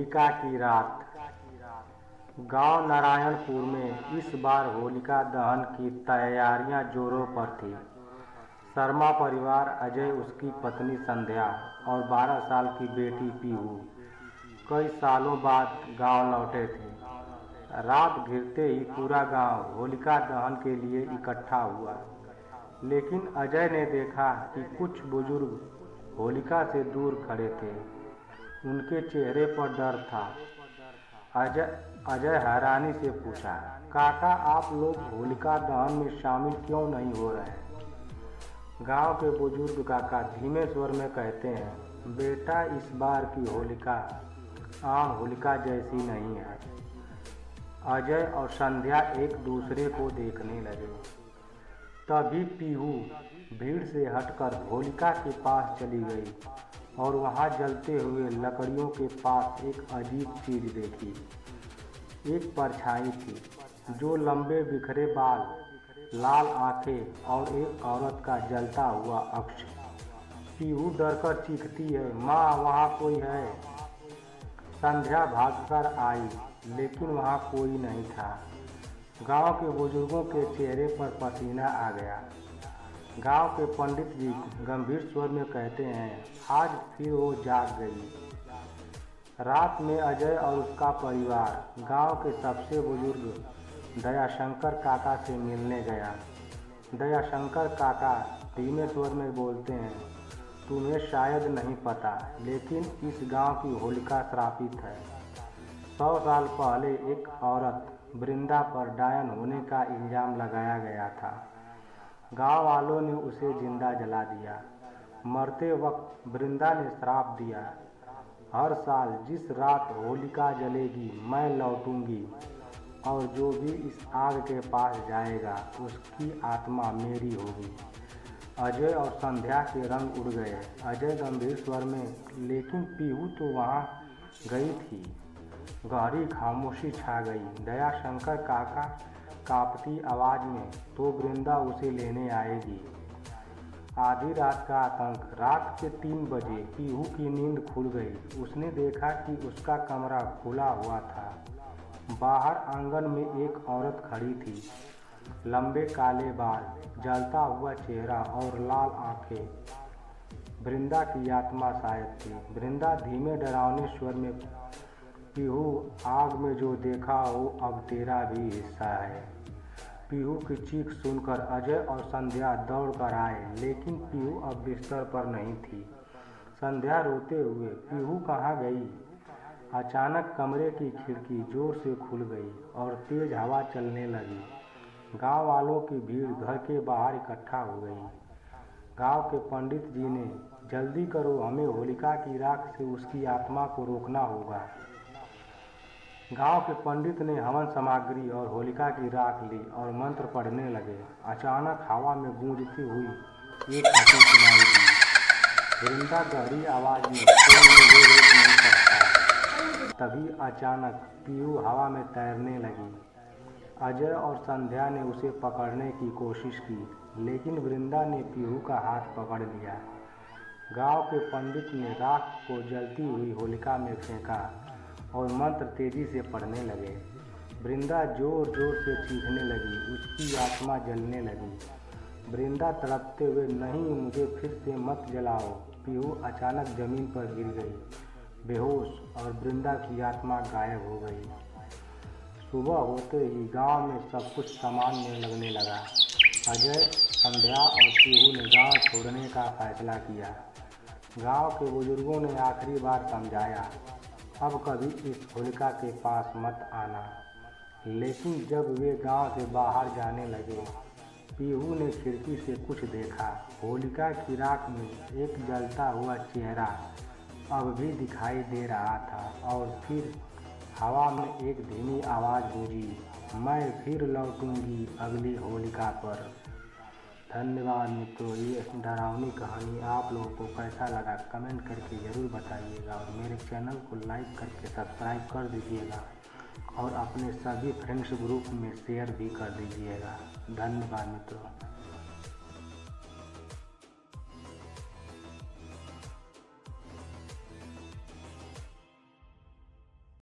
होलिका की रात। गांव नारायणपुर में इस बार होलिका दहन की तैयारियां जोरों पर थी। शर्मा परिवार, अजय, उसकी पत्नी संध्या और 12 साल की बेटी पीहू कई सालों बाद गांव लौटे थे। रात घिरते ही पूरा गांव होलिका दहन के लिए इकट्ठा हुआ, लेकिन अजय ने देखा कि कुछ बुजुर्ग होलिका से दूर खड़े थे। उनके चेहरे पर डर था। अजय हैरानी से पूछा, काका, आप लोग होलिका दहन में शामिल क्यों नहीं हो रहे? गांव के बुजुर्ग काका धीमे स्वर में कहते हैं, बेटा, इस बार की होलिका आम होलिका जैसी नहीं है। अजय और संध्या एक दूसरे को देखने लगे। तभी पीहू भीड़ से हटकर होलिका के पास चली गई और वहां जलते हुए लकड़ियों के पास एक अजीब चीज देखी। एक परछाई थी, जो लंबे बिखरे बाल, लाल आंखें और एक औरत का जलता हुआ अक्ष। पीहू डरकर चीखती है, माँ, वहाँ कोई है। संध्या भागकर आई, लेकिन वहाँ कोई नहीं था। गांव के बुजुर्गों के चेहरे पर पसीना आ गया। गांव के पंडित जी गंभीर स्वर में कहते हैं, आज फिर वो जाग गई। रात में अजय और उसका परिवार गांव के सबसे बुजुर्ग दयाशंकर काका से मिलने गया। दयाशंकर काका धीमे स्वर में बोलते हैं, तुम्हें शायद नहीं पता, लेकिन इस गांव की होलिका श्रापित है। 100 साल पहले एक औरत वृंदा पर डायन होने का इल्जाम लगाया गया था। गांव वालों ने उसे जिंदा जला दिया। मरते वक्त वृंदा ने श्राप दिया, हर साल जिस रात होलिका जलेगी मैं लौटूंगी, और जो भी इस आग के पास जाएगा उसकी आत्मा मेरी होगी। अजय और संध्या के रंग उड़ गए। अजय गंभीर स्वर में, लेकिन पीहू तो वहाँ गई थी। गहरी खामोशी छा गई। दयाशंकर काका कांपती आवाज में, तो वृंदा उसे लेने आएगी। आधी रात का आतंक। रात के 3 बजे पीहू की नींद खुल गई। उसने देखा कि उसका कमरा खुला हुआ था। बाहर आंगन में एक औरत खड़ी थी, लंबे काले बाल, जलता हुआ चेहरा और लाल आंखें। वृंदा की आत्मा शायद थी। वृंदा धीमे डरावने स्वर में, पीहू, आग में जो देखा वो अब तेरा भी हिस्सा है। पीहू की चीख सुनकर अजय और संध्या दौड़ कर आए, लेकिन पीहू अब बिस्तर पर नहीं थी। संध्या रोते हुए, पीहू कहाँ गई? अचानक कमरे की खिड़की जोर से खुल गई और तेज हवा चलने लगी। गांव वालों की भीड़ घर के बाहर इकट्ठा हो गई। गांव के पंडित जी ने, जल्दी करो, हमें होलिका की राख से उसकी आत्मा को रोकना होगा। गांव के पंडित ने हवन सामग्री और होलिका की राख ली और मंत्र पढ़ने लगे। अचानक हवा में गूंजती हुई एक हंसी सुनाई दी। वृंदा गहरी आवाज में, कोई मुझे रोक नहीं सकता। तभी अचानक पीहू हवा में तैरने लगी। अजय और संध्या ने उसे पकड़ने की कोशिश की, लेकिन वृंदा ने पीहू का हाथ पकड़ लिया। गांव के पंडित ने राख को जलती हुई होलिका में फेंका और मंत्र तेजी से पढ़ने लगे। वृंदा जोर जोर से चीखने लगी, उसकी आत्मा जलने लगी। वृंदा तड़पते हुए, नहीं, मुझे फिर से मत जलाओ। पीहू अचानक जमीन पर गिर गई, बेहोश, और वृंदा की आत्मा गायब हो गई। सुबह होते ही गांव में सब कुछ सामान्य लगने लगा। अजय, संध्या और पीहू ने गांव छोड़ने का फैसला किया। गांव के बुजुर्गों ने आखिरी बार समझाया, अब कभी इस होलिका के पास मत आना। लेकिन जब वे गांव से बाहर जाने लगे, पीहू ने खिड़की से कुछ देखा। होलिका की राख में एक जलता हुआ चेहरा अब भी दिखाई दे रहा था, और फिर हवा में एक धीमी आवाज़ गूंजी, मैं फिर लौटूंगी अगली होलिका पर। धन्यवाद मित्रों। ये डरावनी कहानी आप लोगों को कैसा लगा कमेंट करके ज़रूर बताइएगा, और मेरे चैनल को लाइक करके सब्सक्राइब कर दीजिएगा, और अपने सभी फ्रेंड्स ग्रुप में शेयर भी कर दीजिएगा। धन्यवाद मित्रों।